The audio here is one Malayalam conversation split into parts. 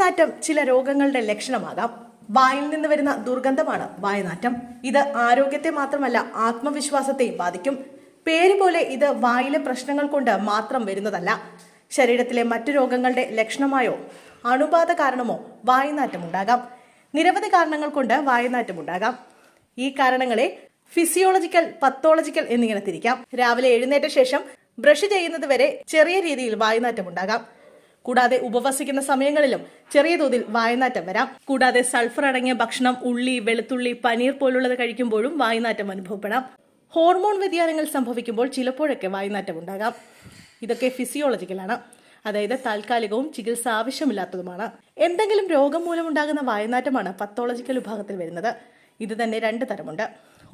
വായുനാറ്റം ചില രോഗങ്ങളുടെ ലക്ഷണമാകാം. വായിൽ നിന്ന് വരുന്ന ദുർഗന്ധമാണ് വായുനാറ്റം. ഇത് ആരോഗ്യത്തെ മാത്രമല്ല ആത്മവിശ്വാസത്തെയും ബാധിക്കും. പേര് പോലെ ഇത് വായിലെ പ്രശ്നങ്ങൾ കൊണ്ട് മാത്രം വരുന്നതല്ല. ശരീരത്തിലെ മറ്റു രോഗങ്ങളുടെ ലക്ഷണമായോ അണുബാധ കാരണമോ വായുനാറ്റം ഉണ്ടാകാം. നിരവധി കാരണങ്ങൾ കൊണ്ട് വായുനാറ്റം ഉണ്ടാകാം. ഈ കാരണങ്ങളെ ഫിസിയോളജിക്കൽ, പത്തോളജിക്കൽ എന്നിങ്ങനെ തിരിക്കാം. രാവിലെ എഴുന്നേറ്റ ശേഷം ബ്രഷ് ചെയ്യുന്നത് വരെ ചെറിയ രീതിയിൽ വായുനാറ്റം ഉണ്ടാകാം. കൂടാതെ ഉപവസിക്കുന്ന സമയങ്ങളിലും ചെറിയ തോതിൽ വായുനാറ്റം വരാം. കൂടാതെ സൾഫർ അടങ്ങിയ ഭക്ഷണം, ഉള്ളി, വെളുത്തുള്ളി, പനീർ പോലുള്ളത് കഴിക്കുമ്പോഴും വായുനാറ്റം അനുഭവപ്പെടാം. ഹോർമോൺ വ്യതിയാനങ്ങൾ സംഭവിക്കുമ്പോൾ ചിലപ്പോഴൊക്കെ വായുനാറ്റം ഉണ്ടാകാം. ഇതൊക്കെ ഫിസിയോളജിക്കലാണ്, അതായത് താൽക്കാലികവും ചികിത്സ ആവശ്യമില്ലാത്തതുമാണ്. എന്തെങ്കിലും രോഗം മൂലമുണ്ടാകുന്ന വായുനാറ്റമാണ് പത്തോളജിക്കൽ വിഭാഗത്തിൽ വരുന്നത്. ഇത് തന്നെ 2 തരമുണ്ട്: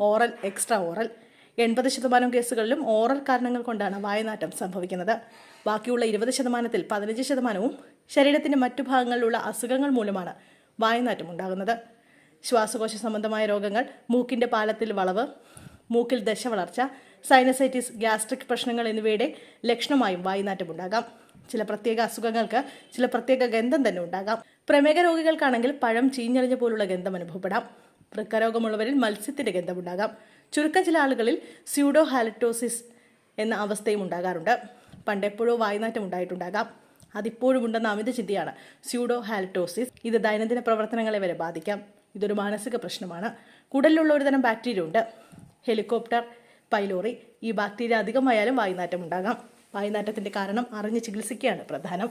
ഓറൽ, എക്സ്ട്രാ ഓറൽ. 80% കേസുകളിലും ഓറൽ കാരണങ്ങൾ കൊണ്ടാണ് വായുനാറ്റം സംഭവിക്കുന്നത്. ബാക്കിയുള്ള 20%-ൽ 15%-വും ശരീരത്തിന്റെ മറ്റു ഭാഗങ്ങളിലുള്ള അസുഖങ്ങൾ മൂലമാണ് വായുനാറ്റം ഉണ്ടാകുന്നത്. ശ്വാസകോശ സംബന്ധമായ രോഗങ്ങൾ, മൂക്കിന്റെ പാലത്തിൽ വളവ്, മൂക്കിൽ ദശ വളർച്ച, സൈനസൈറ്റിസ്, ഗ്യാസ്ട്രിക് പ്രശ്നങ്ങൾ എന്നിവയുടെ ലക്ഷണമായും വായുനാറ്റം ഉണ്ടാകാം. ചില പ്രത്യേക അസുഖങ്ങൾക്ക് ചില പ്രത്യേക ഗന്ധം തന്നെ ഉണ്ടാകാം. പ്രമേഹ രോഗികൾക്കാണെങ്കിൽ പഴം ചീഞ്ഞളിഞ്ഞ പോലുള്ള ഗന്ധം അനുഭവപ്പെടാം. വൃക്കരോഗമുള്ളവരിൽ മത്സ്യത്തിന്റെ ഗന്ധമുണ്ടാകാം. ചുരുക്കം ചില ആളുകളിൽ സ്യൂഡോ ഹാലറ്റോസിസ് എന്ന അവസ്ഥയും ഉണ്ടാകാറുണ്ട്. പണ്ടെപ്പോഴോ വായുനാറ്റം ഉണ്ടായിട്ടുണ്ടാകാം. അതിപ്പോഴും ഉണ്ടെന്ന അമിത ചിന്തയാണ് സ്യൂഡോ ഹാലറ്റോസിസ്. ഇത് ദൈനംദിന പ്രവർത്തനങ്ങളെ വരെ ബാധിക്കാം. ഇതൊരു മാനസിക പ്രശ്നമാണ്. കുടലിലുള്ള ഒരു തരം ബാക്ടീരിയ ഉണ്ട്, ഹെലികോപ്റ്റർ പൈലോറി. ഈ ബാക്ടീരിയ അധികമായാലും വായുനാറ്റം ഉണ്ടാകാം. വായുനാറ്റത്തിന്റെ കാരണം അറിഞ്ഞ് ചികിത്സിക്കുകയാണ് പ്രധാനം.